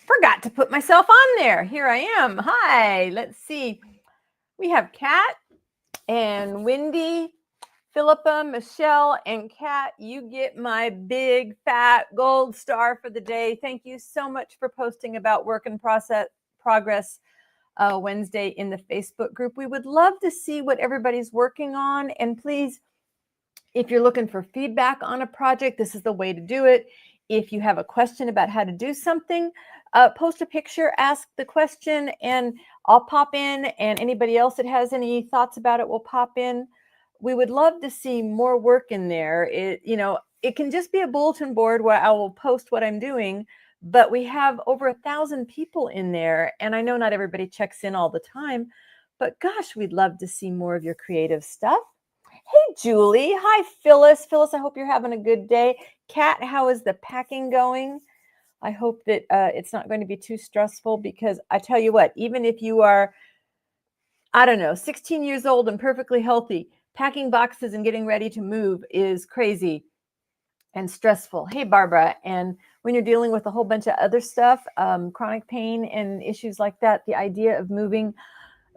Forgot to put myself on there. Here I am. Hi. Let's see. We have Kat and Wendy, Philippa, Michelle, and Kat. You get my big fat gold star for the day. Thank you so much for posting about work in progress Wednesday in the Facebook group. We would love to see what everybody's working on. And please, if you're looking for feedback on a project, this is the way to do it. If you have a question about how to do something, post a picture, ask the question, and I'll pop in, and anybody else that has any thoughts about it will pop in. We would love to see more work in there. It can just be a bulletin board where I will post what I'm doing, but we have over 1,000 people in there, and I know not everybody checks in all the time, but gosh, we'd love to see more of your creative stuff. Hey, Julie. Hi, Phyllis. Phyllis, I hope you're having a good day. Kat, how is the packing going? I hope that it's not going to be too stressful, because I tell you what, even if you are, 16 years old and perfectly healthy, packing boxes and getting ready to move is crazy and stressful. Hey, Barbara. And when you're dealing with a whole bunch of other stuff, chronic pain and issues like that, the idea of moving,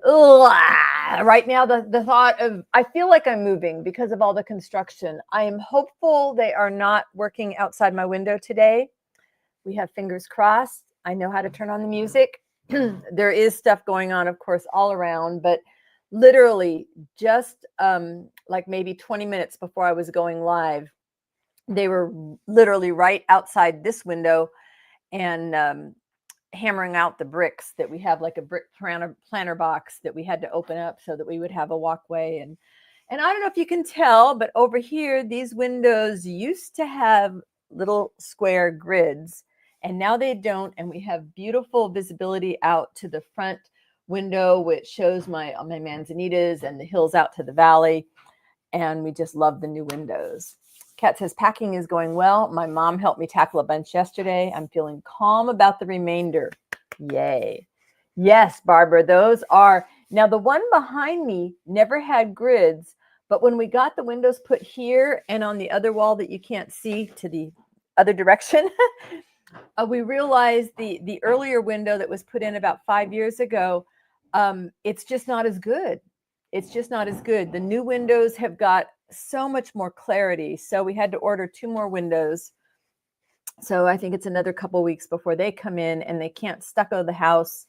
right now, the thought of, I feel like I'm moving because of all the construction. I am hopeful they are not working outside my window today. We have fingers crossed. I know how to turn on the music. There is stuff going on, of course, all around, but literally just like maybe 20 minutes before I was going live, they were literally right outside this window and hammering out the bricks that we have, like a brick planter box that we had to open up so that we would have a walkway. And I don't know if you can tell, but over here, these windows used to have little square grids, and now they don't. And we have beautiful visibility out to the front window, which shows my manzanitas and the hills out to the valley. And we just love the new windows. Kat says, packing is going well. My mom helped me tackle a bunch yesterday. I'm feeling calm about the remainder. Yay. Yes, Barbara, those are. Now, the one behind me never had grids, but when we got the windows put here and on the other wall that you can't see to the other direction, we realized the earlier window that was put in about 5 years ago, it's just not as good. It's just not as good. The new windows have got so much more clarity. So we had to order 2 more windows. So I think it's another couple weeks before they come in, and they can't stucco the house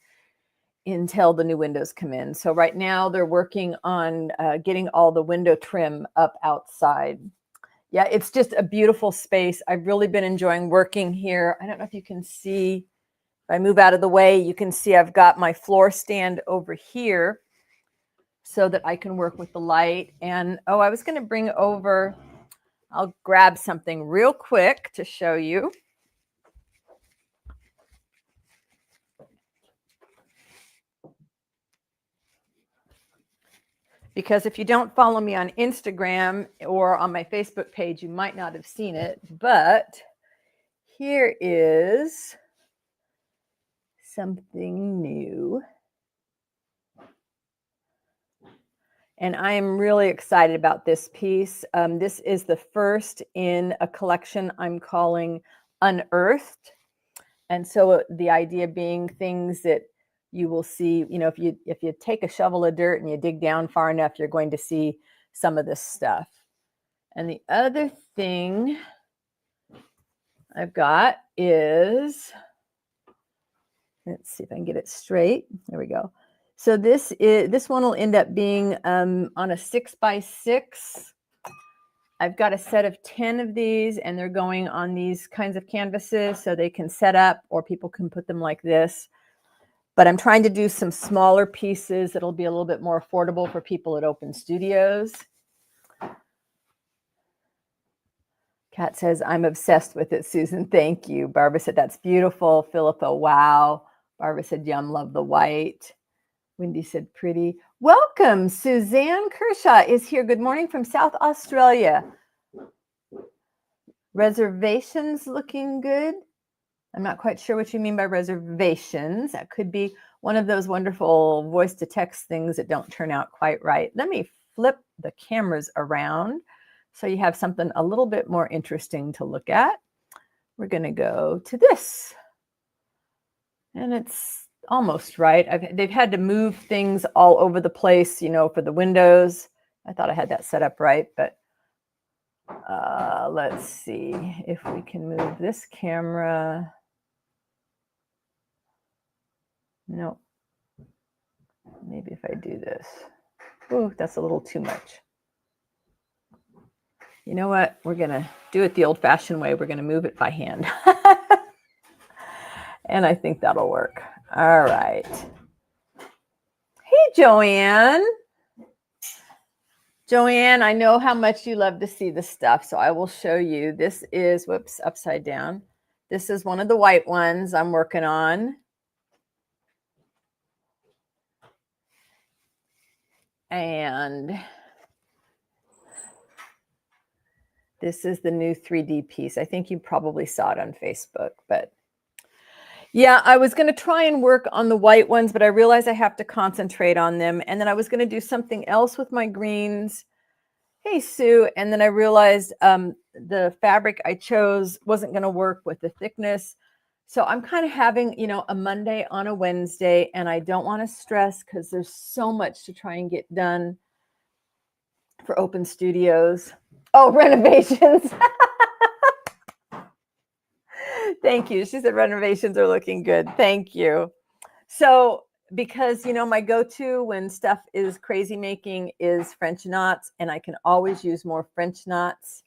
until the new windows come in. So right now they're working on getting all the window trim up outside. Yeah, it's just a beautiful space. I've really been enjoying working here. I don't know if you can see, if I move out of the way, you can see I've got my floor stand over here so that I can work with the light. And I was going to bring over, I'll grab something real quick to show you. Because if you don't follow me on Instagram or on my Facebook page, you might not have seen it. But here is something new. And I am really excited about this piece. This is the first in a collection I'm calling Unearthed. And so the idea being things that you will see, if you take a shovel of dirt and you dig down far enough, you're going to see some of this stuff. And the other thing I've got is, let's see if I can get it straight. There we go. So this one will end up being on a 6x6. I've got a set of 10 of these, and they're going on these kinds of canvases so they can set up, or people can put them like this. But I'm trying to do some smaller pieces that'll be a little bit more affordable for people at open studios. Kat says, I'm obsessed with it, Susan. Thank you. Barbara said, that's beautiful. Philippa, wow. Barbara said, yum, love the white. Wendy said, pretty. Welcome. Suzanne Kershaw is here. Good morning from South Australia. Reservations looking good. I'm not quite sure what you mean by reservations. That could be one of those wonderful voice to text things that don't turn out quite right. Let me flip the cameras around so you have something a little bit more interesting to look at. We're going to go to this. And it's almost right. They've had to move things all over the place, you know, for the windows. I thought I had that set up right, but let's see if we can move this camera. No, maybe if I do this. Ooh, that's a little too much. You know what? We're going to do it the old-fashioned way. We're going to move it by hand. And I think that'll work. All right. Hey, Joanne. Joanne, I know how much you love to see the stuff, so I will show you. This is, whoops, upside down. This is one of the white ones I'm working on. And this is the new 3D piece. I think you probably saw it on Facebook, but yeah, I was going to try and work on the white ones, but I realized I have to concentrate on them. And then I was going to do something else with my greens. Hey, Sue. And then I realized the fabric I chose wasn't going to work with the thickness. So I'm kind of having, you know, a Monday on a Wednesday, and I don't want to stress because there's so much to try and get done for Open Studios. Oh, renovations. Thank you. She said renovations are looking good. Thank you. So because, you know, my go-to when stuff is crazy making is French knots, and I can always use more French knots.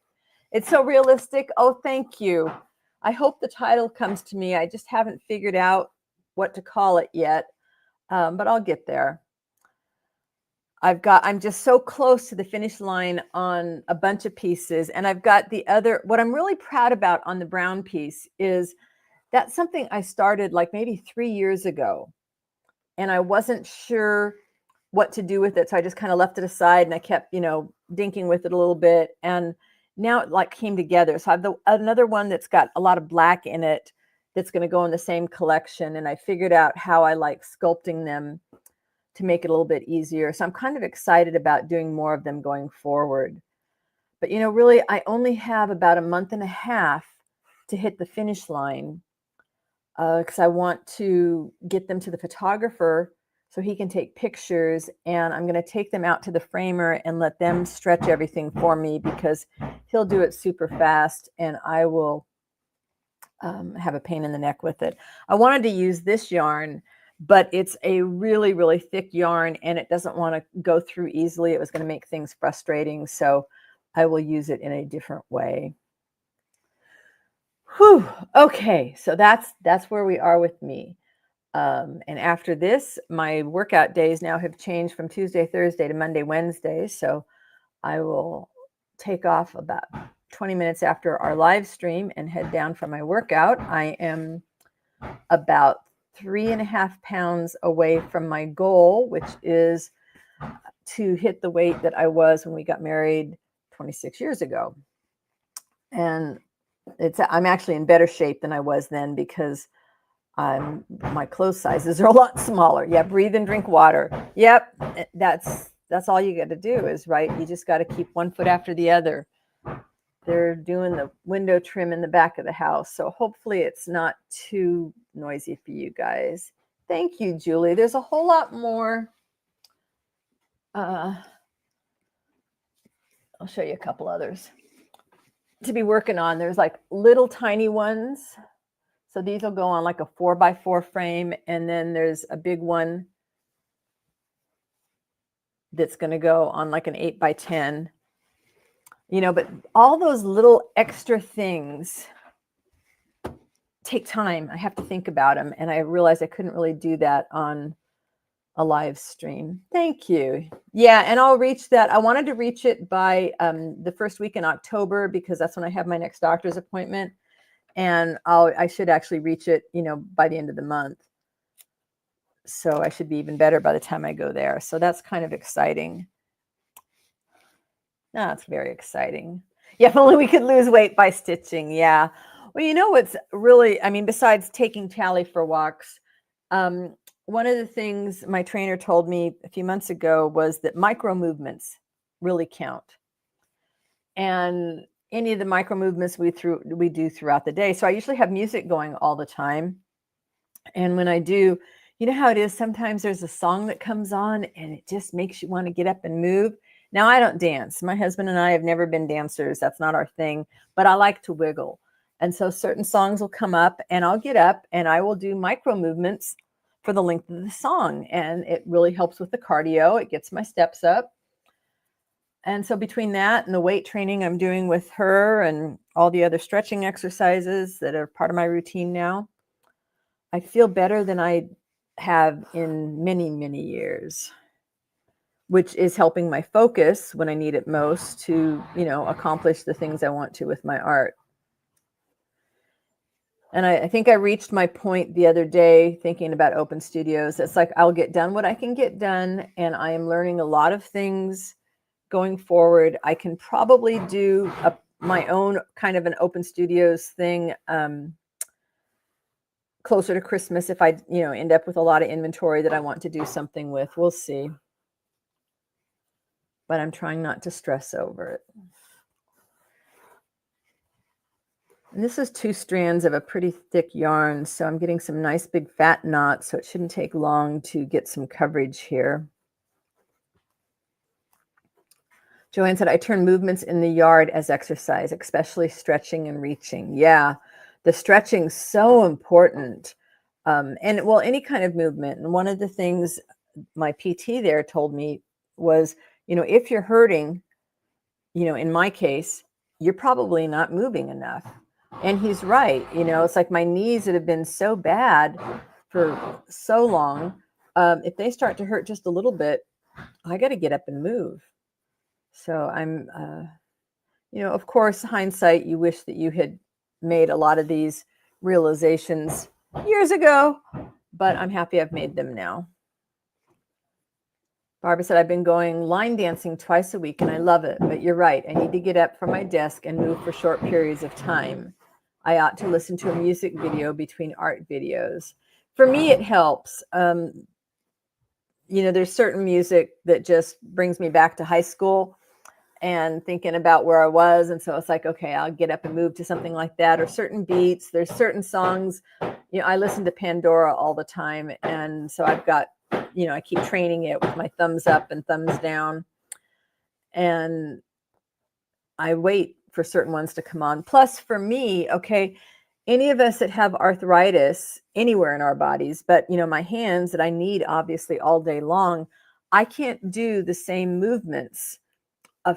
It's so realistic. Oh, thank you. I hope the title comes to me. I just haven't figured out what to call it yet, but I'll get there. I'm just so close to the finish line on a bunch of pieces. And I've got the other, what I'm really proud about on the brown piece is that's something I started like maybe 3 years ago. And I wasn't sure what to do with it. So I just kind of left it aside and I kept, you know, dinking with it a little bit. And now it like came together. So I have another one that's got a lot of black in it that's going to go in the same collection. And I figured out how I like sculpting them to make it a little bit easier. So I'm kind of excited about doing more of them going forward. But, you know, really, I only have about a month and a half to hit the finish line because I want to get them to the photographer so he can take pictures. And I'm going to take them out to the framer and let them stretch everything for me because he'll do it super fast and I will have a pain in the neck with it. I wanted to use this yarn, but it's a really, really thick yarn and it doesn't want to go through easily. It was going to make things frustrating. So I will use it in a different way. Whew. Okay. So that's where we are with me. And after this, my workout days now have changed from Tuesday, Thursday to Monday, Wednesday. So I will take off about 20 minutes after our live stream and head down for my workout. I am about 3.5 pounds away from my goal, which is to hit the weight that I was when we got married 26 years ago. And I'm actually in better shape than I was then because my clothes sizes are a lot smaller. Yeah, breathe and drink water. Yep, that's all you got to do is, right? You just got to keep one foot after the other. They're doing the window trim in the back of the house. So hopefully it's not too noisy for you guys. Thank you, Julie. There's a whole lot more. I'll show you a couple others to be working on. There's like little tiny ones. So these will go on like a 4x4 frame. And then there's a big one that's going to go on like an 8x10. You know, but all those little extra things take time. I have to think about them. And I realized I couldn't really do that on a live stream. Thank you. Yeah, and I'll reach that. I wanted to reach it by the first week in October because that's when I have my next doctor's appointment. And I should actually reach it, you know, by the end of the month. So I should be even better by the time I go there. So that's kind of exciting. That's very exciting. Yeah, if only we could lose weight by stitching. Yeah. Well, you know what's really, I mean, besides taking Tally for walks, um, one of the things my trainer told me a few months ago was that micro movements really count. And any of the micro movements we do throughout the day. So I usually have music going all the time. And when I do, you know how it is, sometimes there's a song that comes on and it just makes you want to get up and move. Now, I don't dance. My husband and I have never been dancers. That's not our thing, but I like to wiggle. And so certain songs will come up and I'll get up and I will do micro movements for the length of the song. And it really helps with the cardio. It gets my steps up. And so between that and the weight training I'm doing with her and all the other stretching exercises that are part of my routine now, I feel better than I have in many, many years, which is helping my focus when I need it most to, accomplish the things I want to with my art. And I think I reached my point the other day thinking about open studios. It's like I'll get done what I can get done, and I am learning a lot of things going forward. I can probably do my own kind of an open studios thing closer to Christmas if I, end up with a lot of inventory that I want to do something with. We'll see. But I'm trying not to stress over it. And this is 2 strands of a pretty thick yarn, so I'm getting some nice big fat knots, so it shouldn't take long to get some coverage here. Joanne said, I turn movements in the yard as exercise, especially stretching and reaching. Yeah, the stretching's so important. And well, any kind of movement. And one of the things my PT there told me was, if you're hurting, in my case, you're probably not moving enough. And he's right. It's like my knees that have been so bad for so long. If they start to hurt just a little bit, I got to get up and move. So I'm, of course, hindsight, you wish that you had made a lot of these realizations years ago, but I'm happy I've made them now. Barbara said, I've been going line dancing twice a week and I love it, but you're right. I need to get up from my desk and move for short periods of time. I ought to listen to a music video between art videos. For me, it helps. There's certain music that just brings me back to high school and thinking about where I was. And so it's like, okay, I'll get up and move to something like that, or certain beats. There's certain songs, I listen to Pandora all the time. And so I've got, I keep training it with my thumbs up and thumbs down. And I wait for certain ones to come on. Plus for me, okay, any of us that have arthritis anywhere in our bodies, but my hands that I need obviously all day long, I can't do the same movements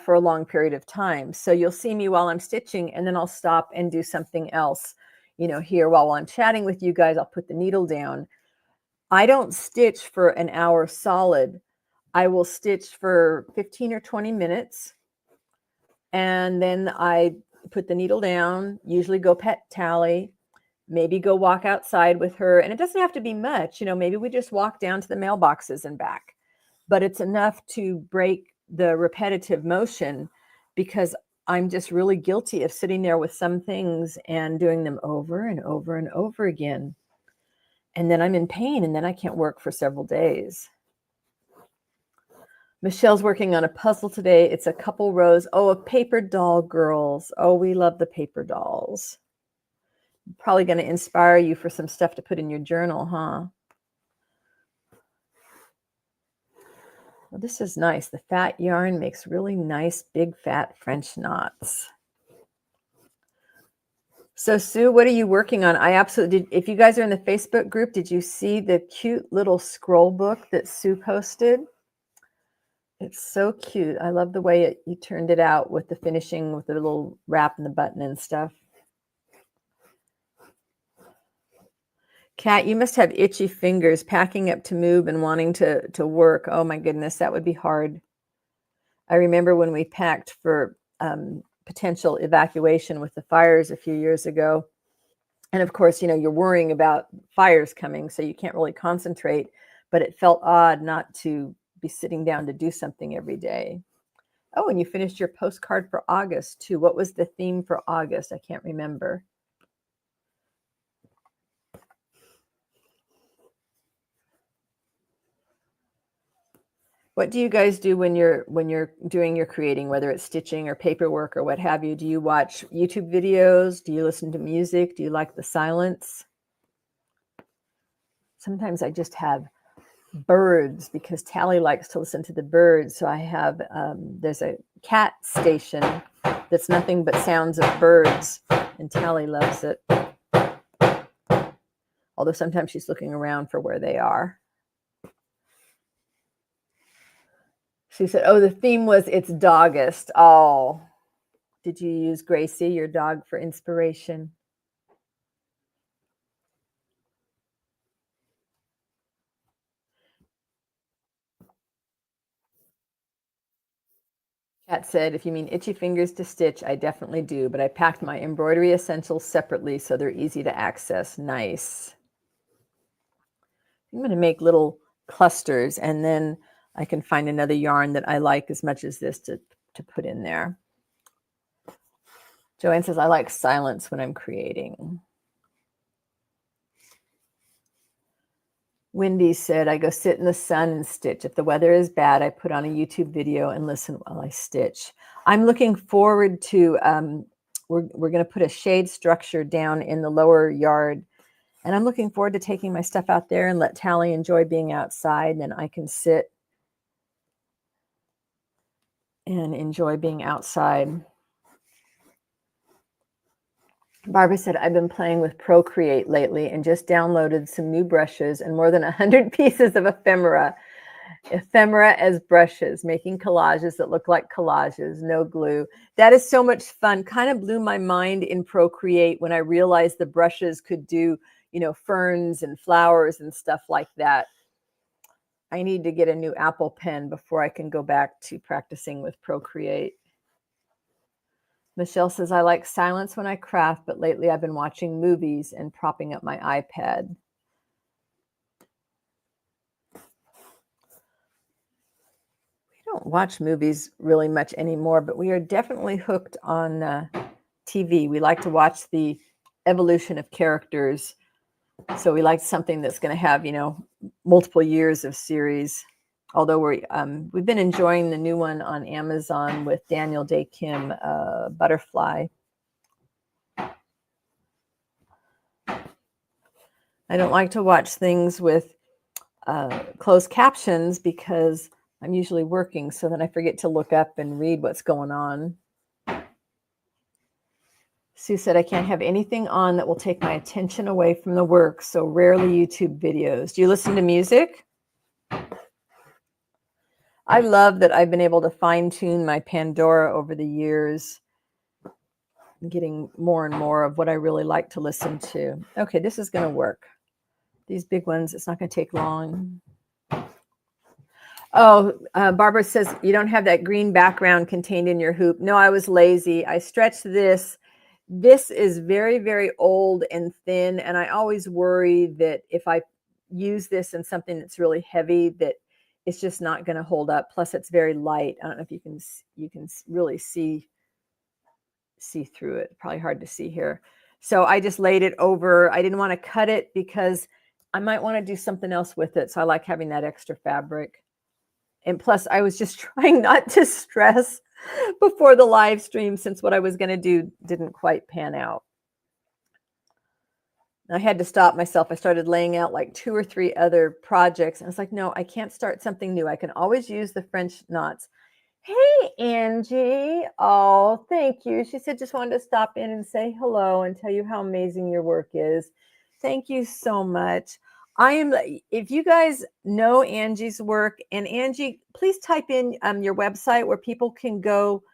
for a long period of time. So you'll see me while I'm stitching and then I'll stop and do something else, here while I'm chatting with you guys, I'll put the needle down. I don't stitch for an hour solid. I will stitch for 15 or 20 minutes. And then I put the needle down, usually go pet Tally, maybe go walk outside with her. And it doesn't have to be much, maybe we just walk down to the mailboxes and back, but it's enough to break the repetitive motion because I'm just really guilty of sitting there with some things and doing them over and over and over again. And then I'm in pain and then I can't work for several days. Michelle's working on a puzzle today. It's a couple rows. Oh, a paper doll, girls. Oh, we love the paper dolls. Probably going to inspire you for some stuff to put in your journal, huh? Well, this is nice. The fat yarn makes really nice, big, fat French knots. So, Sue, what are you working on? I absolutely did. If you guys are in the Facebook group, did you see the cute little scroll book that Sue posted? It's so cute. I love the way you turned it out with the finishing, with the little wrap and the button and stuff. Kat, you must have itchy fingers packing up to move and wanting to work. Oh my goodness, that would be hard. I remember when we packed for potential evacuation with the fires a few years ago. And of course, you're worrying about fires coming, so you can't really concentrate, but it felt odd not to be sitting down to do something every day. Oh, and you finished your postcard for August too. What was the theme for August? I can't remember. What do you guys do when you're doing your creating, whether it's stitching or paperwork or what have you? Do you watch YouTube videos? Do you listen to music? Do you like the silence? Sometimes I just have birds because Tally likes to listen to the birds. So I have, there's a cat station that's nothing but sounds of birds, and Tally loves it. Although sometimes she's looking around for where they are. She said, oh, the theme was It's Dogust. Oh, did you use Gracie, your dog, for inspiration? Kat said, if you mean itchy fingers to stitch, I definitely do, but I packed my embroidery essentials separately so they're easy to access. Nice. I'm going to make little clusters, and then I can find another yarn that I like as much as this to put in there. Joanne says, I like silence when I'm creating. Wendy said, I go sit in the sun and stitch. If the weather is bad, I put on a YouTube video and listen while I stitch. I'm looking forward to, we're going to put a shade structure down in the lower yard. And I'm looking forward to taking my stuff out there and let Tally enjoy being outside. And then I can sit and enjoy being outside. Barbara said, I've been playing with Procreate lately and just downloaded some new brushes and more than 100 pieces of ephemera as brushes, making collages that look like collages, no glue. That is so much fun. Kind of blew my mind in Procreate when I realized the brushes could do, you know, ferns and flowers and stuff like that. I need to get a new Apple pen before I can go back to practicing with Procreate. Michelle says, I like silence when I craft, but lately I've been watching movies and propping up my iPad. We don't watch movies really much anymore, but we are definitely hooked on TV. We like to watch the evolution of characters. So we like something that's going to have, you know, multiple years of series. Although we've been enjoying the new one on Amazon with Daniel Day Kim, Butterfly. I don't like to watch things with closed captions because I'm usually working, so then I forget to look up and read what's going on. Sue said, I can't have anything on that will take my attention away from the work, so rarely YouTube videos. Do you listen to music? I love that I've been able to fine-tune my Pandora over the years, getting more and more of what I really like to listen to. Okay, this is going to work. These big ones, it's not going to take long. Oh, Barbara says, you don't have that green background contained in your hoop. No, I was lazy. I stretched this. This is very, very old and thin, and I always worry that if I use this in something that's really heavy, that it's just not going to hold up. Plus, it's very light. I don't know if you can really see through it. Probably hard to see here. So I just laid it over. I didn't want to cut it because I might want to do something else with it. So I like having that extra fabric. And plus, I was just trying not to stress before the live stream since what I was going to do didn't quite pan out. I had to stop myself. I started laying out like 2 or 3 other projects. And I was like, no, I can't start something new. I can always use the French knots. Hey, Angie. Oh, thank you. She said, just wanted to stop in and say hello and tell you how amazing your work is. Thank you so much. If you guys know Angie's work, and Angie, please type in your website where people can go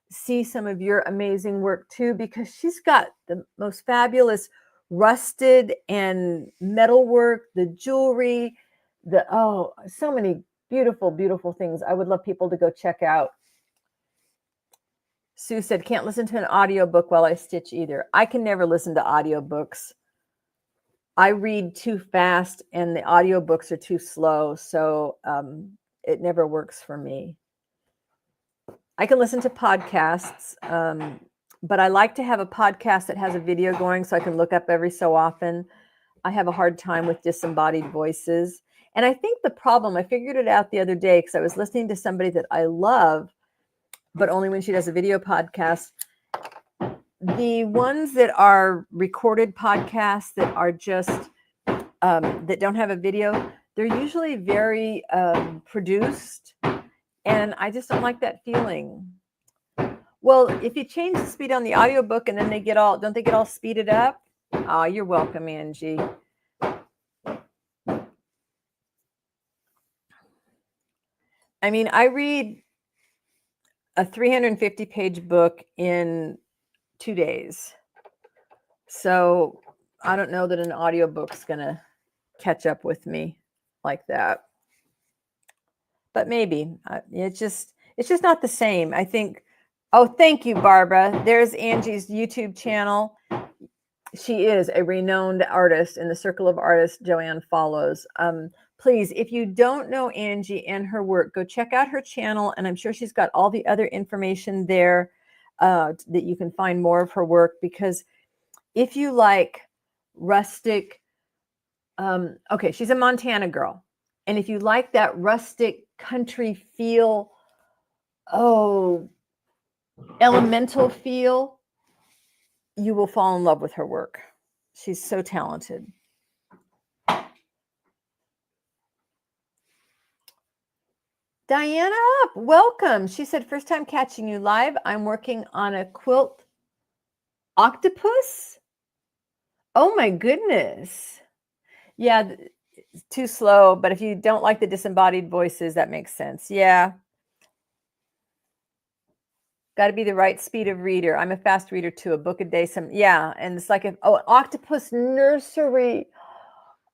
see some of your amazing work too, because she's got the most fabulous rusted and metal work, the jewelry, so many beautiful, beautiful things. I would love people to go check out. Sue said, can't listen to an audiobook while I stitch either. I can never listen to audiobooks. I read too fast and the audiobooks are too slow. So it never works for me. I can listen to podcasts, but I like to have a podcast that has a video going so I can look up every so often. I have a hard time with disembodied voices. And I think the problem, I figured it out the other day because I was listening to somebody that I love, but only when she does a video podcast. The ones that are recorded podcasts that are just, that don't have a video, they're usually very produced. And I just don't like that feeling. Well, if you change the speed on the audiobook and then don't they get all speeded up? Oh, you're welcome, Angie. I mean, I read a 350-page book in 2 days. So I don't know that an audiobook's going to catch up with me like that. But maybe. It's just not the same. I think, oh, thank you, Barbara. There's Angie's YouTube channel. She is a renowned artist in the circle of artists Joanne follows. Please, if you don't know Angie and her work, go check out her channel. And I'm sure she's got all the other information there that you can find more of her work. Because if you like rustic, okay, she's a Montana girl. And if you like that rustic country feel, elemental feel, you will fall in love with her work. She's so talented. Diana up, welcome. She said, first time catching you live. I'm working on a quilt octopus. Oh my goodness. Yeah, it's too slow, but if you don't like the disembodied voices, that makes sense. Yeah. Got to be the right speed of reader. I'm a fast reader too. A book a day. Yeah. And it's like, octopus nursery.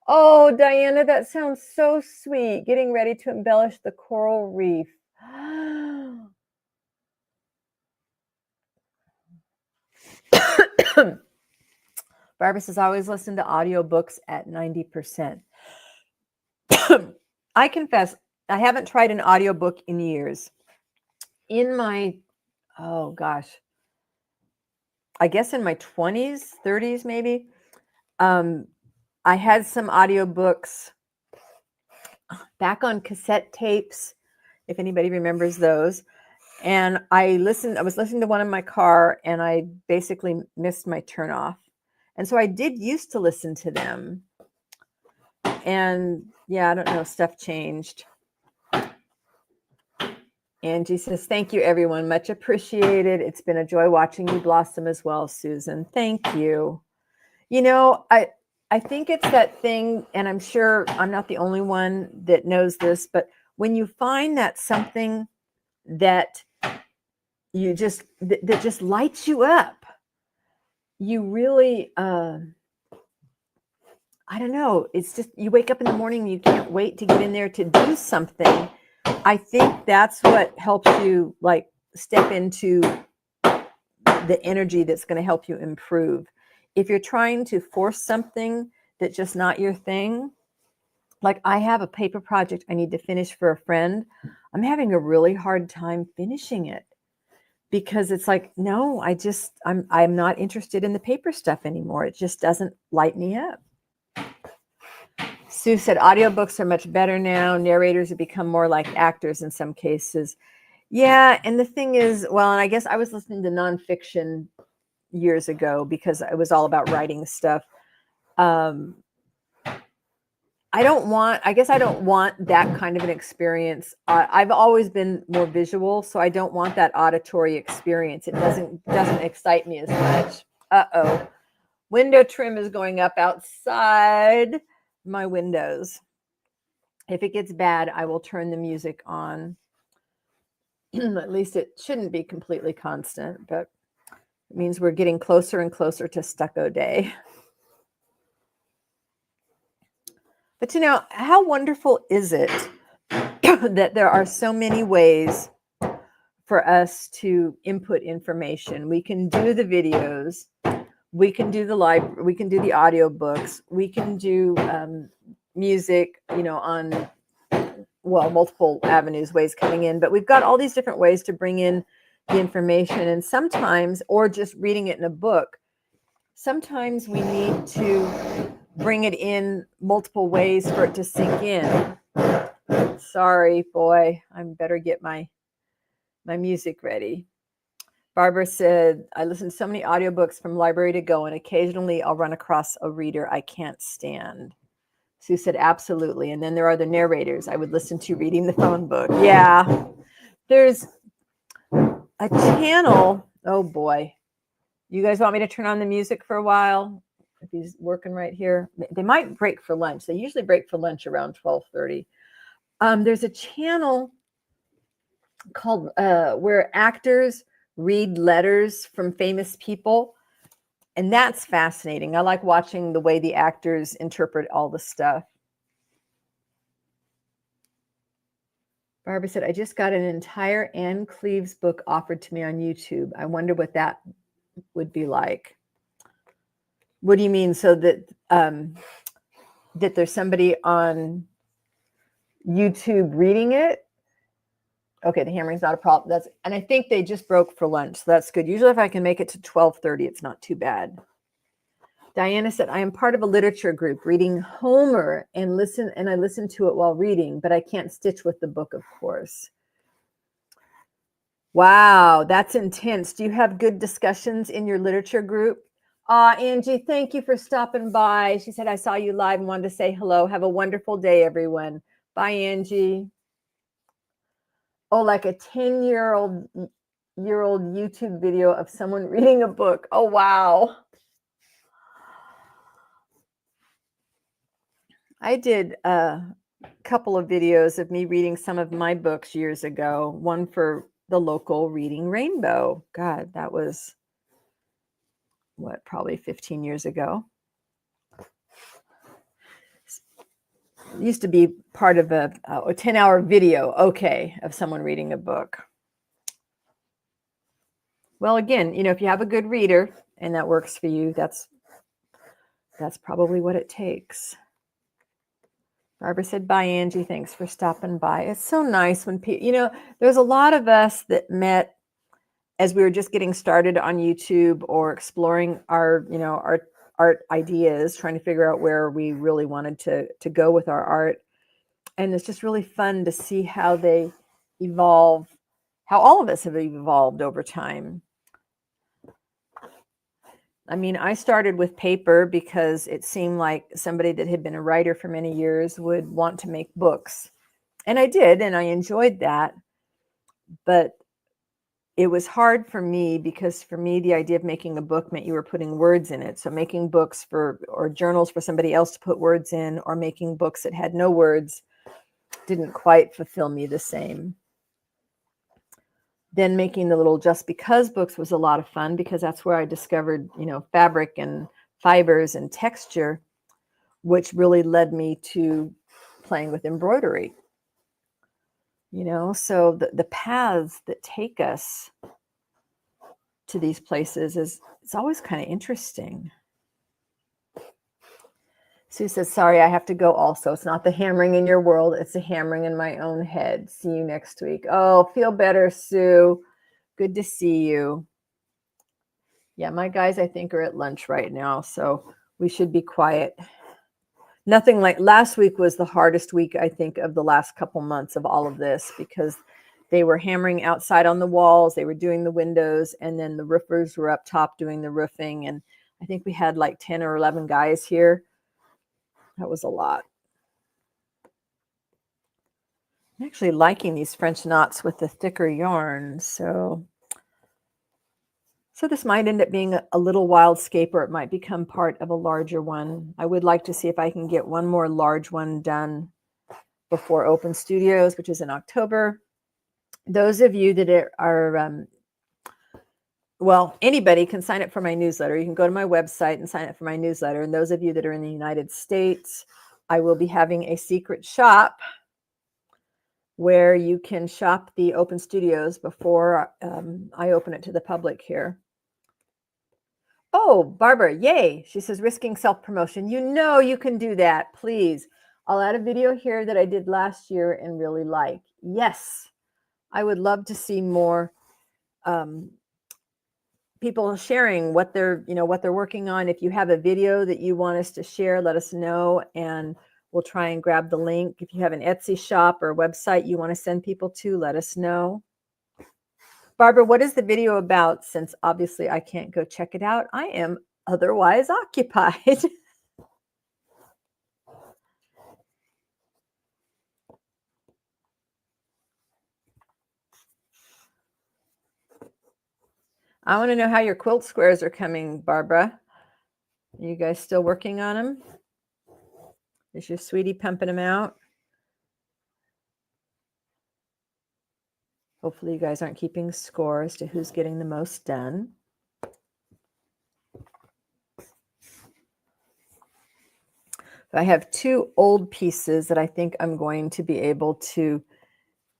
Oh, Diana, that sounds so sweet. Getting ready to embellish the coral reef. Barbara says, I always listen to audiobooks at 90%. I confess, I haven't tried an audiobook in years. In my, I guess in my 20s, 30s, maybe, I had some audiobooks back on cassette tapes, if anybody remembers those. And I was listening to one in my car, and I basically missed my turn off. And so I did used to listen to them. And yeah, I don't know, stuff changed. Angie says, thank you, everyone. Much appreciated. It's been a joy watching you blossom as well, Susan. Thank you. You know, I think it's that thing, and I'm sure I'm not the only one that knows this, but when you find that something that you just, that just lights you up, you really, I don't know, it's just, you wake up in the morning and you can't wait to get in there to do something. I think that's what helps you like step into the energy that's going to help you improve. If you're trying to force something that's just not your thing, like I have a paper project I need to finish for a friend. I'm having a really hard time finishing it because it's like, no, I'm not interested in the paper stuff anymore. It just doesn't light me up. Sue said, audiobooks are much better now. Narrators have become more like actors in some cases. Yeah. And the thing is, well, and I guess I was listening to nonfiction years ago because it was all about writing stuff. I don't want that kind of an experience. I've always been more visual, so I don't want that auditory experience. It doesn't excite me as much. Uh-oh. Window trim is going up outside my windows. If it gets bad, I will turn the music on. At least it shouldn't be completely constant, but it means we're getting closer and closer to stucco day. But you know, how wonderful is it that there are so many ways for us to input information? We can do the videos, we can do the live, we can do the audiobooks, we can do music, you know, on, well, multiple avenues, ways coming in, but we've got all these different ways to bring in the information. And sometimes, or just reading it in a book, sometimes we need to bring it in multiple ways for it to sink in. Sorry, boy, I better get my music ready. Barbara said, I listen to so many audiobooks from Library to Go, and occasionally I'll run across a reader I can't stand. Sue said, absolutely. And then there are the narrators I would listen to reading the phone book. Yeah. There's a channel. Oh, boy. You guys want me to turn on the music for a while? If he's working right here. They might break for lunch. They usually break for lunch around 12:30. There's a channel called where actors read letters from famous people. And that's fascinating. I like watching the way the actors interpret all the stuff. Barbara said, I just got an entire Anne Cleeves book offered to me on YouTube. I wonder what that would be like. What do you mean? So that that there's somebody on YouTube reading it? Okay, the hammering's not a problem. And I think they just broke for lunch, so that's good. Usually if I can make it to 12:30, it's not too bad. Diana said, I am part of a literature group reading Homer and I listen to it while reading, but I can't stitch with the book, of course. Wow, that's intense. Do you have good discussions in your literature group? Angie, thank you for stopping by. She said, I saw you live and wanted to say hello. Have a wonderful day, everyone. Bye, Angie. Oh, like a 10-year-old YouTube video of someone reading a book. Oh, wow. I did a couple of videos of me reading some of my books years ago. One for the local Reading Rainbow. God, that was, what, probably 15 years ago. It used to be part of a 10-hour video, okay, of someone reading a book. Well, again, if you have a good reader and that works for you, that's probably what it takes. Barbara said, bye, Angie. Thanks for stopping by. It's so nice when people, there's a lot of us that met as we were just getting started on YouTube or exploring our art ideas, trying to figure out where we really wanted to go with our art. And it's just really fun to see how they evolve, how all of us have evolved over time. I mean, I started with paper because it seemed like somebody that had been a writer for many years would want to make books. And I did, and I enjoyed that. But it was hard for me because for me, the idea of making a book meant you were putting words in it. So making books or journals for somebody else to put words in, or making books that had no words didn't quite fulfill me the same. Then making the little Just Because books was a lot of fun because that's where I discovered, fabric and fibers and texture, which really led me to playing with embroidery. So the paths that take us to these places it's always kind of interesting. Sue says, sorry, I have to go also. It's not the hammering in your world. It's the hammering in my own head. See you next week. Oh, feel better, Sue. Good to see you. Yeah, my guys, I think, are at lunch right now, so we should be quiet. Nothing like last week was the hardest week, I think, of the last couple months of all of this because they were hammering outside on the walls. They were doing the windows, and then the roofers were up top doing the roofing. And I think we had like 10 or 11 guys here. That was a lot. I'm actually liking these French knots with the thicker yarn. So this might end up being a little wildscape, or it might become part of a larger one. I would like to see if I can get one more large one done before Open Studios, which is in October. Those of you that are anybody can sign up for my newsletter. You can go to my website and sign up for my newsletter. And those of you that are in the United States, I will be having a secret shop where you can shop the Open Studios before I open it to the public here. Oh, Barbara, yay. She says, risking self-promotion. You can do that, please. I'll add a video here that I did last year and really like. Yes, I would love to see more people sharing what they're, what they're working on. If you have a video that you want us to share, let us know, and we'll try and grab the link. If you have an Etsy shop or website you want to send people to, let us know. Barbara, what is the video about? Since obviously I can't go check it out, I am otherwise occupied. I want to know how your quilt squares are coming, Barbara. Are you guys still working on them? Is your sweetie pumping them out? Hopefully you guys aren't keeping score as to who's getting the most done. I have 2 old pieces that I think I'm going to be able to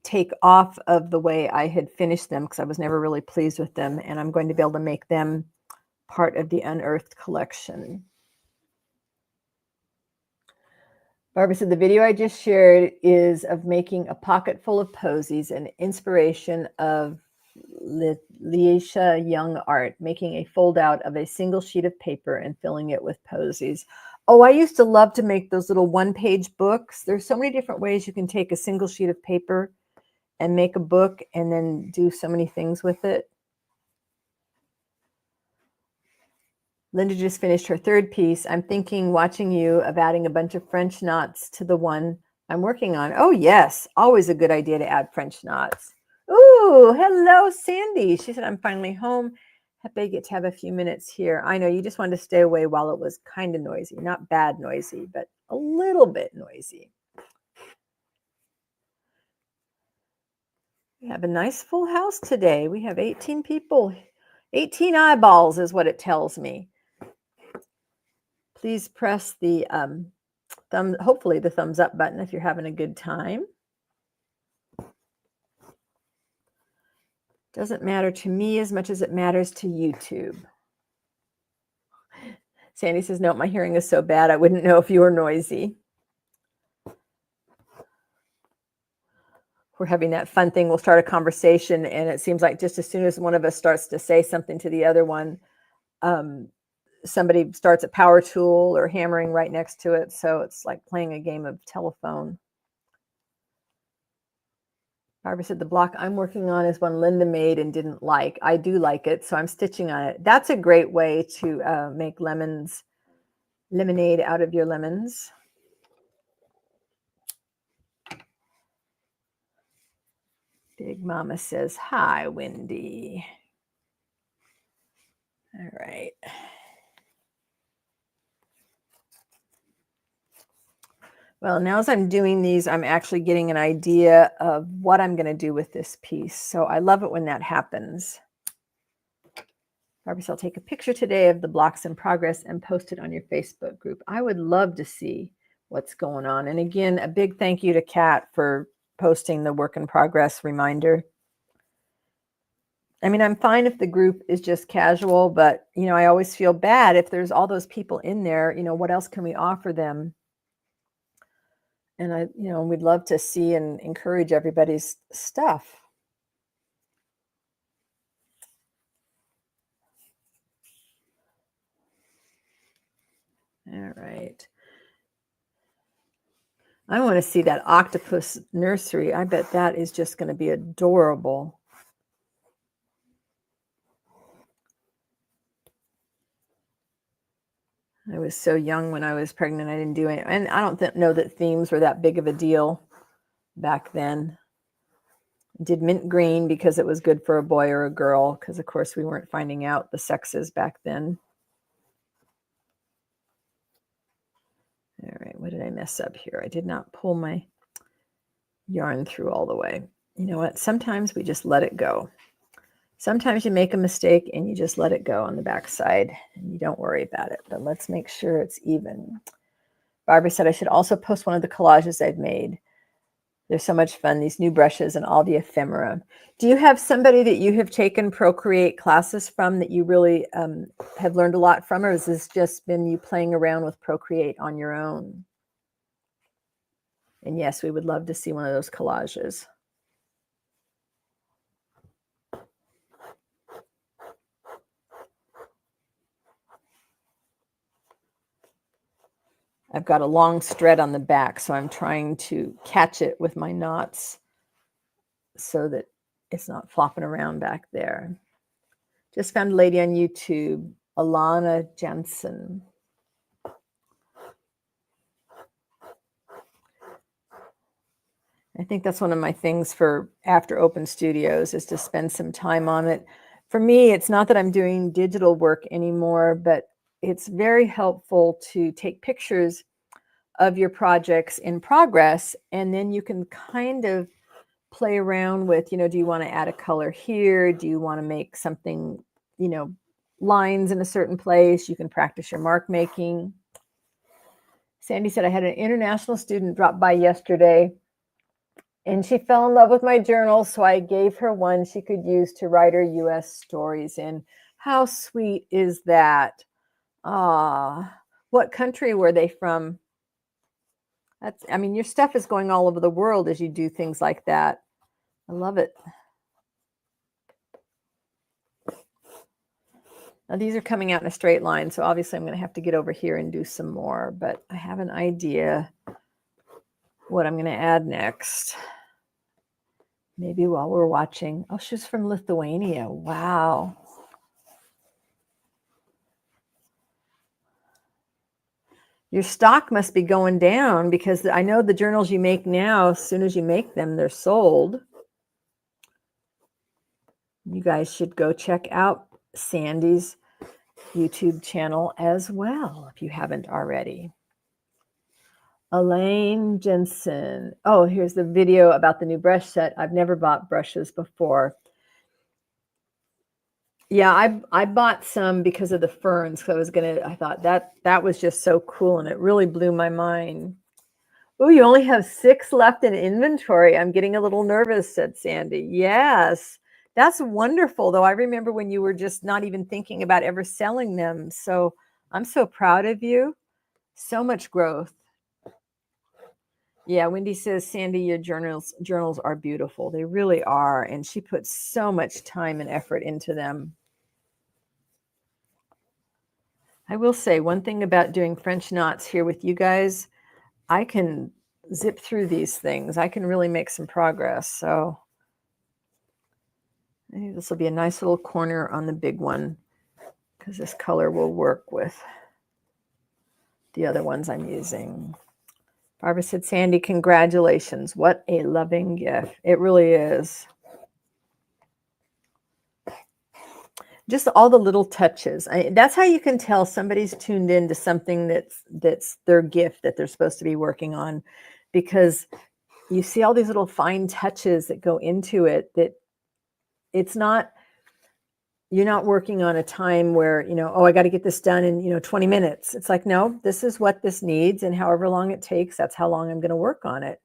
take off of the way I had finished them, because I was never really pleased with them, and I'm going to be able to make them part of the Unearthed collection. Barbara said the video I just shared is of making a pocket full of posies, an inspiration of Leisha Young art, making a fold out of a single sheet of paper and filling it with posies. Oh, I used to love to make those little 1-page books. There's so many different ways you can take a single sheet of paper and make a book and then do so many things with it. Linda just finished her 3rd piece. I'm thinking, watching you, of adding a bunch of French knots to the one I'm working on. Oh, yes. Always a good idea to add French knots. Ooh, hello, Sandy. She said, I'm finally home. Happy I get to have a few minutes here. I know you just wanted to stay away while it was kind of noisy. Not bad noisy, but a little bit noisy. We have a nice full house today. We have 18 people. 18 eyeballs is what it tells me. Please press the hopefully the thumbs up button if you're having a good time. Doesn't matter to me as much as it matters to YouTube. Sandy says, no, my hearing is so bad I wouldn't know if you were noisy. We're having that fun thing. We'll start a conversation, and it seems like just as soon as one of us starts to say something to the other one, somebody starts a power tool or hammering right next to it. So it's like playing a game of telephone. Barbara said the block I'm working on is one Linda made and didn't like. I do like it, so I'm stitching on it. That's a great way to make lemonade out of your lemons. Big Mama says, hi, Wendy. All right. Well, now as I'm doing these, I'm actually getting an idea of what I'm going to do with this piece. So I love it when that happens. Barbara said, I'll take a picture today of the blocks in progress and post it on your Facebook group. I would love to see what's going on. And again, a big thank you to Kat for posting the work in progress reminder. I mean, I'm fine if the group is just casual, but, I always feel bad if there's all those people in there, what else can we offer them? And we'd love to see and encourage everybody's stuff. All right. I want to see that octopus nursery. I bet that is just going to be adorable. I was so young when I was pregnant. I didn't do it. And I don't know that themes were that big of a deal back then. I did mint green because it was good for a boy or a girl, because of course we weren't finding out the sexes back then. All right, what did I mess up here? I did not pull my yarn through all the way. You know what? Sometimes we just let it go. Sometimes you make a mistake and you just let it go on the back side and you don't worry about it. But let's make sure it's even. Barbara said I should also post one of the collages I've made. They're so much fun, these new brushes and all the ephemera. Do you have somebody that you have taken Procreate classes from that you really have learned a lot from, or has this just been you playing around with Procreate on your own? And yes, we would love to see one of those collages. I've got a long thread on the back, so I'm trying to catch it with my knots so that it's not flopping around back there. Just found a lady on YouTube, Alana Jensen. I think that's one of my things for after Open Studios is to spend some time on it. For me, it's not that I'm doing digital work anymore, but it's very helpful to take pictures of your projects in progress, and then you can kind of play around with, do you want to add a color here? Do you want to make something, lines in a certain place? You can practice your mark making. Sandy said, I had an international student drop by yesterday, and she fell in love with my journal, so I gave her one she could use to write her U.S. stories in. How sweet is that? What country were they from? Your stuff is going all over the world as you do things like that. I love it. Now these are coming out in a straight line, so obviously I'm going to have to get over here and do some more, but I have an idea what I'm going to add next. Maybe while we're watching. Oh, she's from Lithuania. Wow. Your stock must be going down because I know the journals you make now, as soon as you make them, they're sold. You guys should go check out Sandy's YouTube channel as well if you haven't already. Elaine Jensen. Oh, here's the video about the new brush set. I've never bought brushes before. Yeah, I bought some because of the ferns. So I thought that was just so cool, and it really blew my mind. Oh, you only have 6 left in inventory. I'm getting a little nervous, said Sandy. Yes, that's wonderful, though. I remember when you were just not even thinking about ever selling them. So I'm so proud of you. So much growth. Yeah, Wendy says, Sandy, your journals are beautiful. They really are. And she puts so much time and effort into them. I will say one thing about doing French knots here with you guys, I can zip through these things. I can really make some progress. So I think this will be a nice little corner on the big one because this color will work with the other ones I'm using. Barbara said, Sandy, congratulations. What a loving gift. It really is. Just all the little touches. That's how you can tell somebody's tuned into something that's their gift that they're supposed to be working on, because you see all these little fine touches that go into it, that it's not, you're not working on a time where, I got to get this done in, 20 minutes. It's like, no, this is what this needs. And however long it takes, that's how long I'm going to work on it.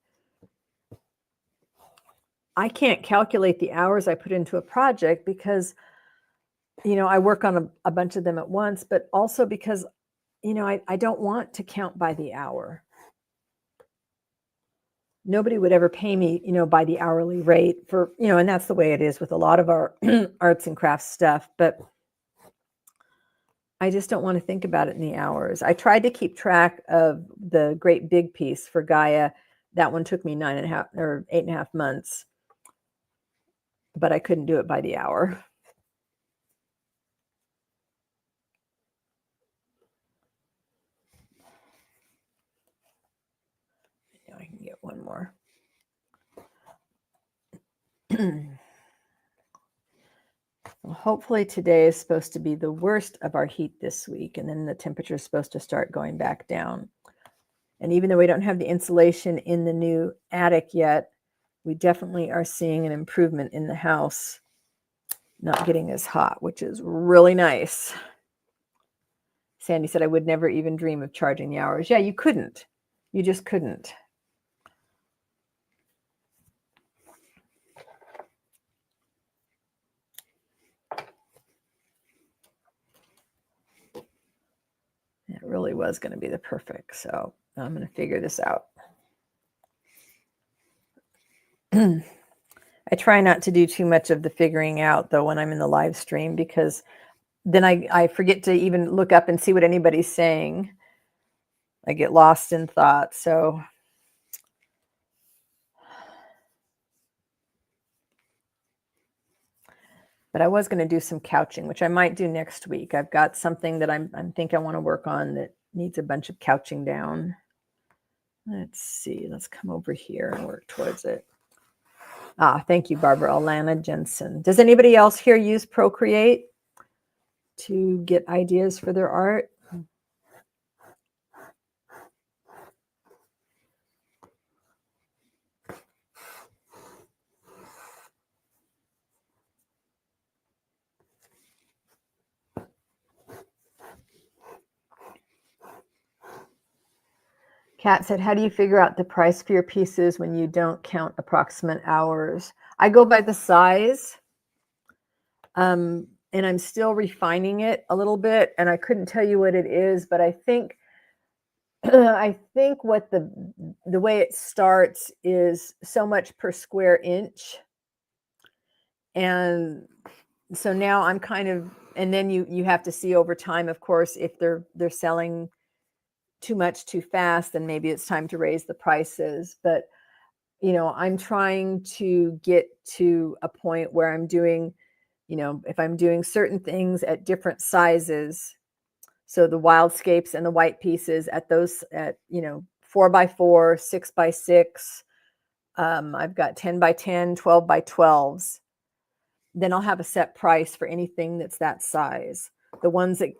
I can't calculate the hours I put into a project because, I work on a bunch of them at once, but also because, I don't want to count by the hour. Nobody would ever pay me, by the hourly rate for, and that's the way it is with a lot of our arts and crafts stuff. But I just don't want to think about it in the hours. I tried to keep track of the great big piece for Gaia. That one took me 9.5 or 8.5 months, but I couldn't do it by the hour. I can get one more. Well, hopefully today is supposed to be the worst of our heat this week, and then the temperature is supposed to start going back down. And even though we don't have the insulation in the new attic yet, we definitely are seeing an improvement in the house not getting as hot, which is really nice. Sandy said, I would never even dream of charging the hours. Yeah, you couldn't. You just couldn't. It really was going to be the perfect. So I'm going to figure this out. I try not to do too much of the figuring out, though, when I'm in the live stream, because then I forget to even look up and see what anybody's saying. I get lost in thought. So but I was going to do some couching, which I might do next week. I've got something that I think I want to work on that needs a bunch of couching down. Let's see. Let's come over here and work towards it. Thank you, Barbara. Alana Jensen. Does anybody else here use Procreate to get ideas for their art? Kat said, how do you figure out the price for your pieces when you don't count approximate hours? I go by the size, and I'm still refining it a little bit, and I couldn't tell you what it is, but I think I think what the way it starts is so much per square inch. And so now I'm kind of, and then you have to see over time, of course, if they're selling too much too fast, then maybe it's time to raise the prices. But I'm trying to get to a point where I'm doing, if I'm doing certain things at different sizes, so the wildscapes and the white pieces at 4x4, 6x6, I've got 10x10, 12x12s, then I'll have a set price for anything that's that size. The ones that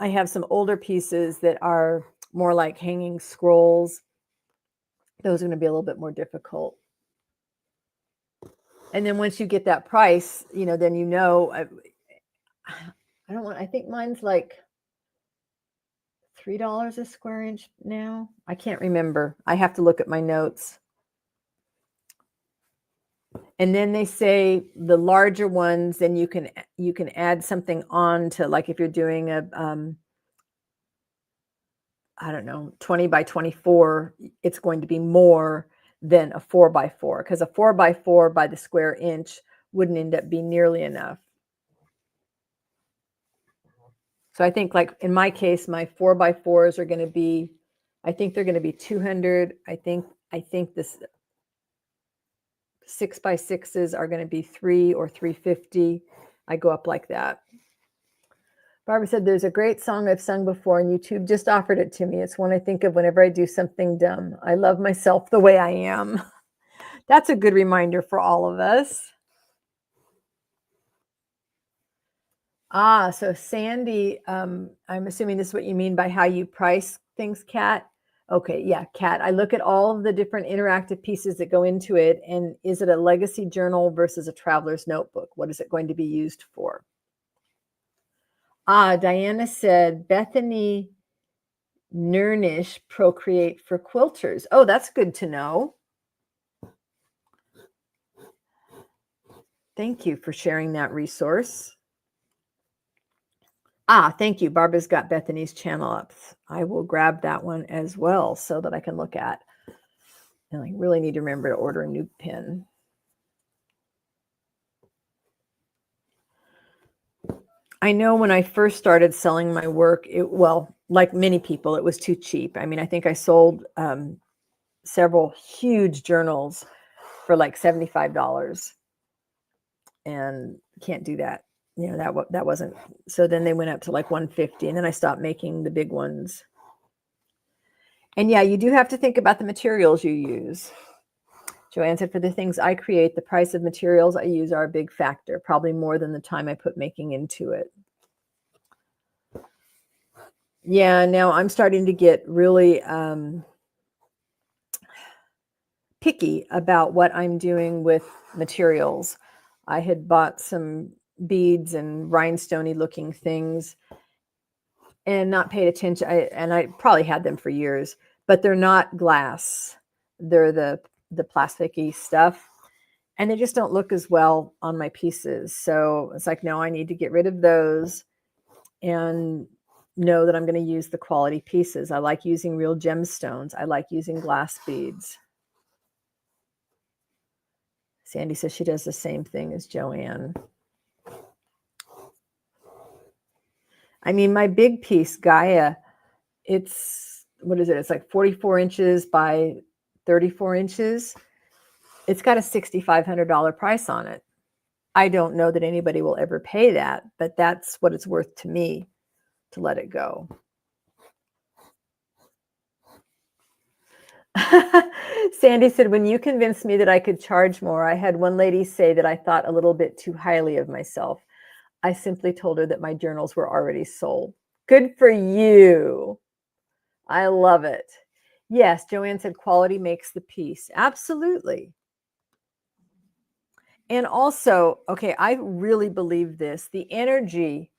I have some older pieces that are more like hanging scrolls, those are going to be a little bit more difficult. And then once you get that price, then I think mine's like $3 a square inch now. I can't remember. I have to look at my notes. And then they say the larger ones, then you can add something on to, like if you're doing a 20x24, it's going to be more than a 4x4, because a 4x4 by the square inch wouldn't end up being nearly enough. So I think, like in my case, my 4x4s are going to be, I think they're going to be 200. I think this 6x6s are going to be 3 or 350. I go up like that. Barbara said, there's a great song I've sung before and YouTube just offered it to me. It's one I think of whenever I do something dumb. I love myself the way I am. That's a good reminder for all of us. So Sandy, I'm assuming this is what you mean by how you price things, Kat. Okay, yeah, Kat. I look at all of the different interactive pieces that go into it, and is it a legacy journal versus a traveler's notebook? What is it going to be used for? Diana said, Bethany Nernish Procreate for quilters. Oh, that's good to know. Thank you for sharing that resource. Thank you. Barbara's got Bethany's channel up. I will grab that one as well so that I can look at. And I really need to remember to order a new pin. I know when I first started selling my work, like many people, it was too cheap. I mean, I think I sold several huge journals for like $75, and can't do that. That wasn't. So then they went up to like $150, and then I stopped making the big ones. And yeah, you do have to think about the materials you use. Joanne said, for the things I create, the price of materials I use are a big factor, probably more than the time I put making into it. Yeah, now I'm starting to get really picky about what I'm doing with materials. I had bought some beads and rhinestoney looking things and not paid attention. I probably had them for years, but they're not glass. They're the plasticky stuff, and they just don't look as well on my pieces. So it's like, no, I need to get rid of those and know that I'm going to use the quality pieces. I like using real gemstones. I like using glass beads. Sandy says she does the same thing as Joanne. I mean, my big piece, Gaia, what is it? It's like 44 inches by 34 inches. It's got a $6,500 price on it. I don't know that anybody will ever pay that, but that's what it's worth to me to let it go. Sandy said, when you convinced me that I could charge more, I had one lady say that I thought a little bit too highly of myself. I simply told her that my journals were already sold. Good for you. I love it. Yes, Joanne said quality makes the piece. Absolutely. And also, okay, I really believe this. The energy,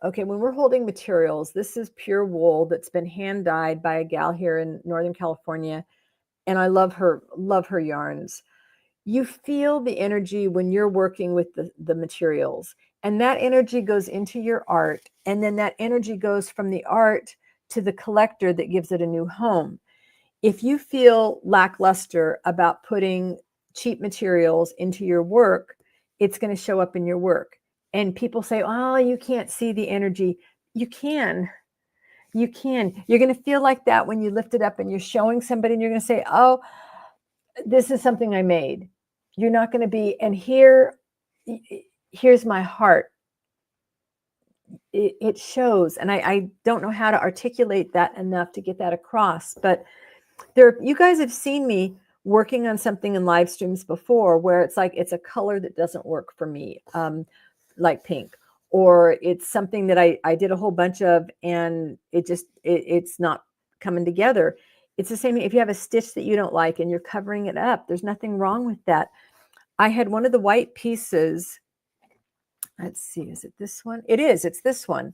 okay, when we're holding materials, this is pure wool that's been hand dyed by a gal here in Northern California. And I love her yarns. You feel the energy when you're working with the materials, and that energy goes into your art. And then that energy goes from the art to the collector that gives it a new home. If you feel lackluster about putting cheap materials into your work, it's going to show up in your work. And people say, oh, you can't see the energy. You can. You can. You're going to feel like that when you lift it up and you're showing somebody and you're going to say, oh, this is something I made. You're not going to be, and here's my heart. It shows. And I don't know how to articulate that enough to get that across, but you guys have seen me working on something in live streams before where it's like it's a color that doesn't work for me, like pink, or it's something that I did a whole bunch of and it's not coming together. It's the same if you have a stitch that you don't like and you're covering it up. There's nothing wrong with that. I had one of the white pieces. Let's see, is it this one? It is. It's this one.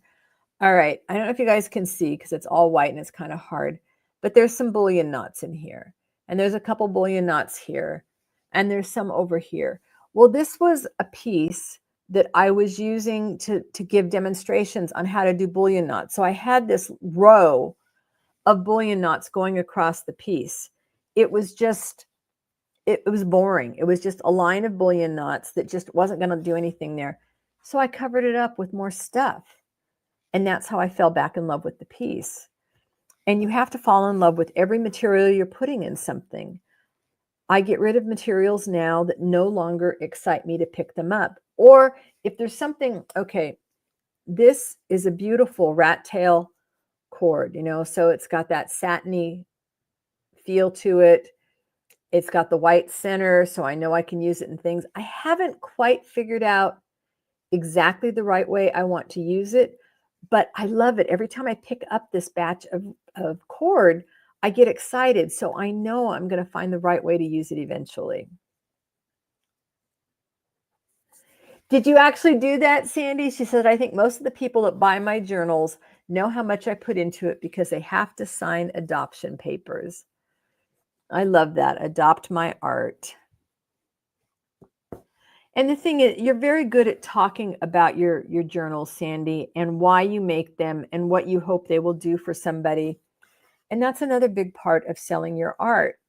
All right. I don't know if you guys can see because it's all white and it's kind of hard, but there's some bullion knots in here. And there's a couple bullion knots here. And there's some over here. Well, this was a piece that I was using to give demonstrations on how to do bullion knots. So I had this row of bullion knots going across the piece. It was just, it was boring. It was just a line of bullion knots that just wasn't going to do anything there. So I covered it up with more stuff. And that's how I fell back in love with the piece. And you have to fall in love with every material you're putting in something. I get rid of materials now that no longer excite me to pick them up. Or if there's something, okay, this is a beautiful rat tail cord, so it's got that satiny feel to it. It's got the white center, so I know I can use it in things. I haven't quite figured out exactly the right way I want to use it, but I love it. Every time I pick up this batch of cord, I get excited. So I know I'm going to find the right way to use it eventually. Did you actually do that, Sandy? She said, I think most of the people that buy my journals know how much I put into it because they have to sign adoption papers. I love that. Adopt my art. And the thing is, you're very good at talking about your journals, Sandy, and why you make them and what you hope they will do for somebody. And that's another big part of selling your art.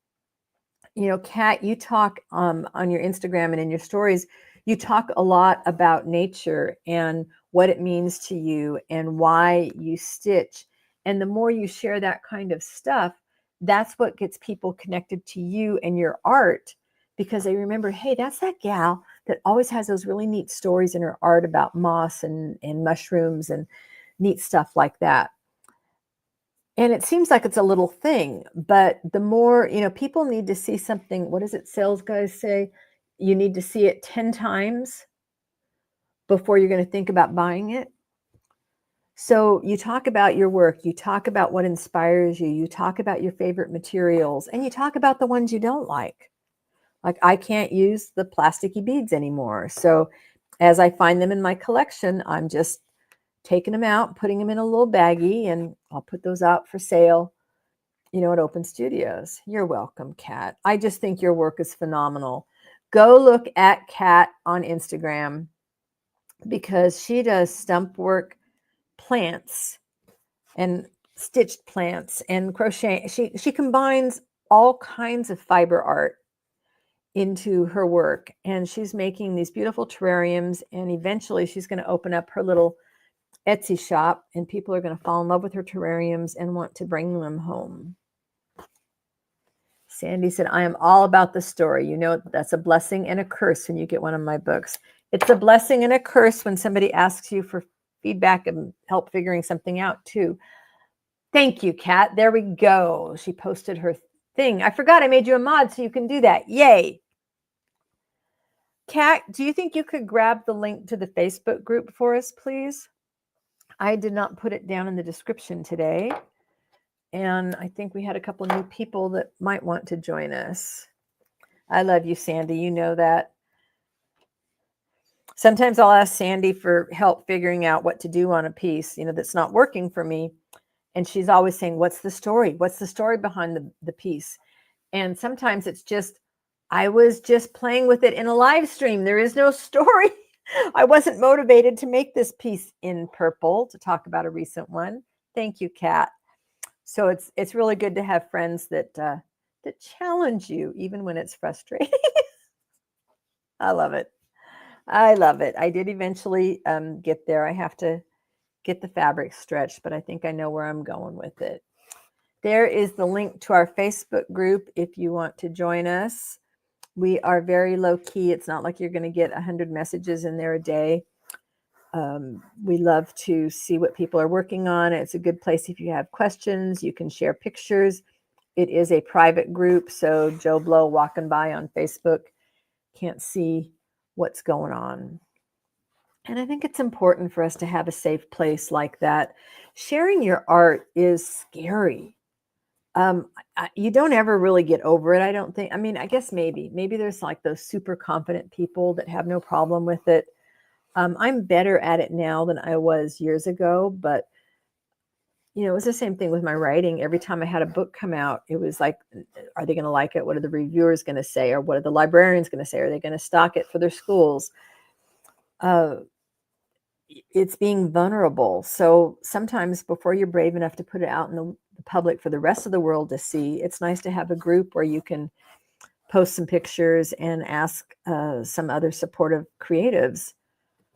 Kat, you talk on your Instagram and in your stories, you talk a lot about nature and what it means to you and why you stitch. And the more you share that kind of stuff, that's what gets people connected to you and your art, because they remember, hey, that's that gal that always has those really neat stories in her art about moss and mushrooms and neat stuff like that. And it seems like it's a little thing, but the more, people need to see something. What does it sales guys say? You need to see it 10 times before you're going to think about buying it. So you talk about your work, you talk about what inspires you, you talk about your favorite materials, and you talk about the ones you don't like. Like I can't use the plasticky beads anymore. So as I find them in my collection, I'm just taking them out, putting them in a little baggie, and I'll put those out for sale, at Open Studios. You're welcome, Kat. I just think your work is phenomenal. Go look at Kat on Instagram because she does stump work, plants, and stitched plants and crochet. She combines all kinds of fiber art into her work, and she's making these beautiful terrariums, and eventually she's going to open up her little Etsy shop, and people are going to fall in love with her terrariums and want to bring them home. Sandy said, I am all about the story. You know, that's a blessing and a curse when you get one of my books. It's a blessing and a curse when somebody asks you for feedback and help figuring something out too. Thank you, Kat. There we go. She posted her thing. I forgot I made you a mod so you can do that. Yay. Kat, do you think you could grab the link to the Facebook group for us, please? I did not put it down in the description today. And I think we had a couple new people that might want to join us. I love you, Sandy. You know that. Sometimes I'll ask Sandy for help figuring out what to do on a piece, that's not working for me. And she's always saying, what's the story? What's the story behind the piece? And sometimes it's just, I was just playing with it in a live stream. There is no story. I wasn't motivated to make this piece in purple to talk about a recent one. Thank you, Kat. So it's really good to have friends that challenge you, even when it's frustrating. I love it. I love it. I did eventually get there. I have to get the fabric stretched, but I think I know where I'm going with it. There is the link to our Facebook group if you want to join us. We are very low key. It's not like you're going to get 100 messages in there a day. We love to see what people are working on. It's a good place if you have questions. You can share pictures. It is a private group, so Joe Blow walking by on Facebook can't see what's going on. And I think it's important for us to have a safe place like that. Sharing your art is scary. You don't ever really get over it, I don't think. I mean, I guess maybe there's like those super confident people that have no problem with it. I'm better at it now than I was years ago, but it was the same thing with my writing. Every time I had a book come out, it was like, are they going to like it? What are the reviewers going to say? Or what are the librarians going to say? Are they going to stock it for their schools? It's being vulnerable. So sometimes before you're brave enough to put it out in the public for the rest of the world to see, it's nice to have a group where you can post some pictures and ask some other supportive creatives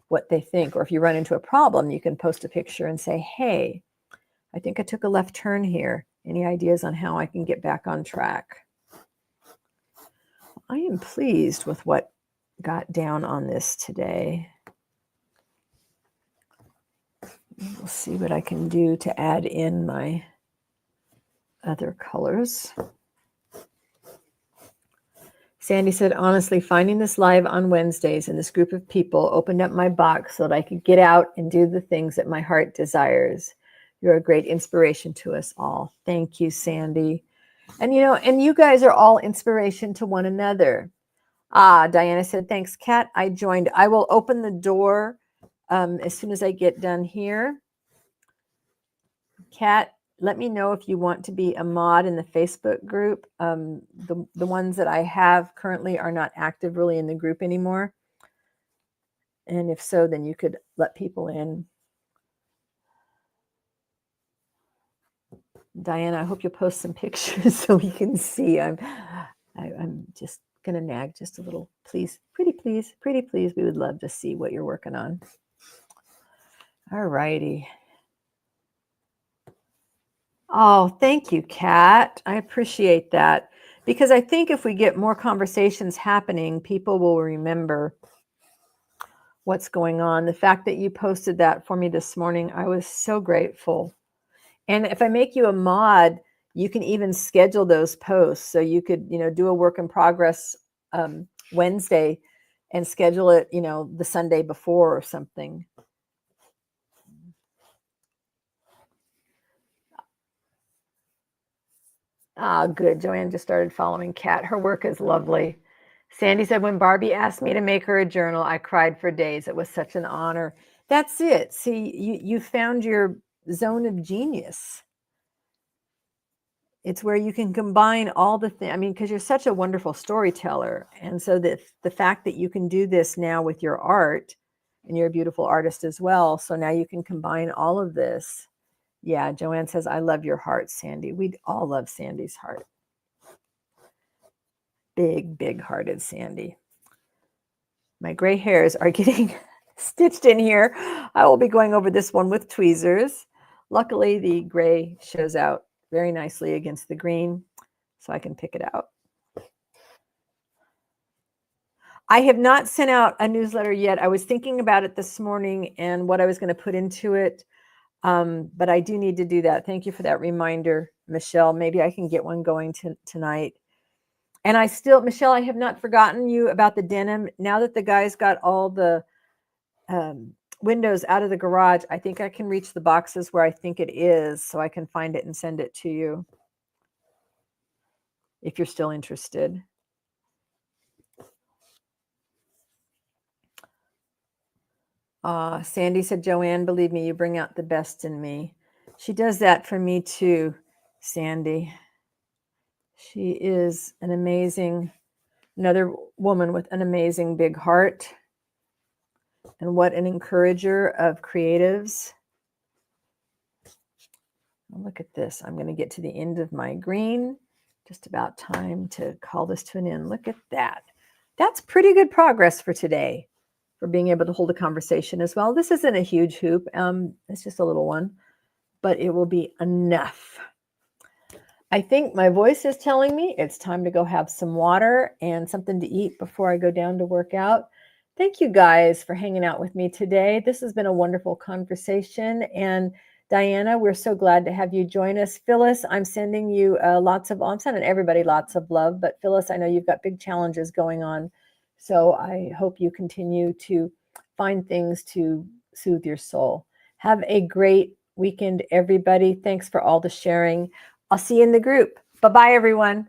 what they think. Or if you run into a problem, you can post a picture and say, hey, I think I took a left turn here. Any ideas on how I can get back on track? I am pleased with what got down on this today. We'll see what I can do to add in my other colors. Sandy said, honestly, finding this live on Wednesdays and this group of people opened up my box so that I could get out and do the things that my heart desires. You're a great inspiration to us all. Thank you, Sandy. And, and you guys are all inspiration to one another. Diana said, thanks, Kat. I joined. I will open the door as soon as I get done here. Kat, let me know if you want to be a mod in the Facebook group. The ones that I have currently are not active really in the group anymore. And if so, then you could let people in. Diana, I hope you'll post some pictures so we can see. I'm just going to nag just a little. Please, pretty please. We would love to see what you're working on. All righty. Oh, thank you, Kat. I appreciate that. Because I think if we get more conversations happening, people will remember what's going on. The fact that you posted that for me this morning, I was so grateful. And if I make you a mod, you can even schedule those posts. So you could, do a work in progress Wednesday and schedule it, the Sunday before or something. Good. Joanne just started following Kat. Her work is lovely. Sandy said, when Barbie asked me to make her a journal, I cried for days. It was such an honor. That's it. See, you found your zone of genius. It's where you can combine all the things. I mean, because you're such a wonderful storyteller. And so the fact that you can do this now with your art, and you're a beautiful artist as well. So now you can combine all of this. Yeah, Joanne says, I love your heart, Sandy. We all love Sandy's heart. Big, big hearted Sandy. My gray hairs are getting stitched in here. I will be going over this one with tweezers. Luckily, the gray shows out very nicely against the green, so I can pick it out. I have not sent out a newsletter yet. I was thinking about it this morning and what I was going to put into it, but I do need to do that. Thank you for that reminder, Michelle. Maybe I can get one going tonight. And Michelle, I have not forgotten you about the denim. Now that the guys got all the windows out of the garage, I think I can reach the boxes where I think it is, so I can find it and send it to you if you're still interested. Sandy said, Joanne, believe me, you bring out the best in me. She does that for me too, Sandy. She is another woman with an amazing big heart. And what an encourager of creatives. Look at this. I'm going to get to the end of my green. Just about time to call this to an end. Look at that. That's pretty good progress for today, for being able to hold a conversation as well. This isn't a huge hoop. It's just a little one, but it will be enough. I think my voice is telling me it's time to go have some water and something to eat before I go down to work out. Thank you guys for hanging out with me today. This has been a wonderful conversation. And Diana, we're so glad to have you join us. Phyllis, I'm sending you I'm sending everybody lots of love, but Phyllis, I know you've got big challenges going on. So I hope you continue to find things to soothe your soul. Have a great weekend, everybody. Thanks for all the sharing. I'll see you in the group. Bye-bye, everyone.